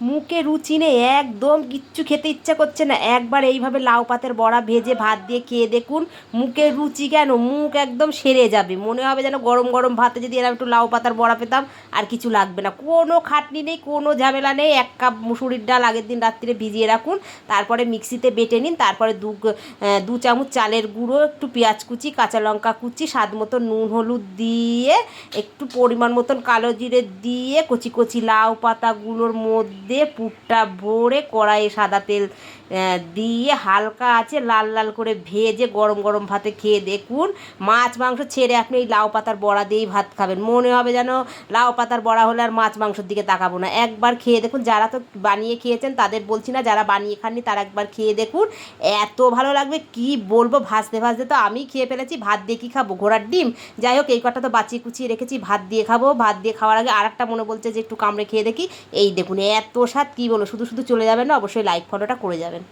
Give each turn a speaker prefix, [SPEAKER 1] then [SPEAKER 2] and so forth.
[SPEAKER 1] মুখে রুচি নেই, একদম কিচ্ছু খেতে ইচ্ছা করছে না। একবার এইভাবে লাউ পাতার বড়া ভেজে ভাত দিয়ে খেয়ে দেখুন, মুখে রুচি কেন, মুখ একদম সেরে যাবে। মনে হবে যেন গরম গরম ভাতে যদি এরকম একটু লাউ পাতার বড়া পেতাম, আর কিছু লাগবে না। কোনো খাটনি নেই, কোনো ঝামেলা নেই। 1 কাপ মুসুরির ডাল আগের দিন রাত্রিরে ভিজিয়ে রাখুন, তারপরে মিক্সিতে বেটে নিন, তারপরে 2 চামচ চালের গুঁড়ো, একটু পেঁয়াজ কুচি, কাঁচা লঙ্কা কুচি, স্বাদ মতো নুন হলুদ দিয়ে, একটু পরিমাণ মতন কালো জিরে দিয়ে, কচি কচি লাউ পাতাগুলোর মধ্যে পুরটা ভরে কড়াইয়ে সাদা তেল দিয়ে হালকা আছে লাল লাল করে ভেজে গরম গরম ভাতে খেয়ে দেখুন। মাছ মাংস ছেড়ে আপনি এই লাউ পাতার বড়া দিয়েই ভাত খাবেন, মনে হবে যেন লাউ পাতার বড়া হলে আর মাছ মাংসের দিকে তাকাবো না। একবার খেয়ে দেখুন, যারা তো বানিয়ে খেয়েছেন তাদের বলছি না, যারা বানিয়ে খাননি তারা একবার খেয়ে দেখুন, এত ভালো লাগবে কি বলবো। ভাজতে ভাজতে তো আমি খেয়ে ফেলেছি, ভাত দিয়ে কী খাবো, ঘোড়ার ডিম। যাই হোক, এই কটা তো বাঁচিয়ে কুচিয়ে রেখেছি, ভাত দিয়ে খাবো। ভাত দিয়ে খাওয়ার আগে আরেকটা মনে বলছে যে একটু কামড়ে খেয়ে দেখি। এই দেখুন এত স্বাদ, কী বলো, শুধু শুধু চলে যাবেন না, অবশ্যই লাইক ফলোটা করে যাবেন।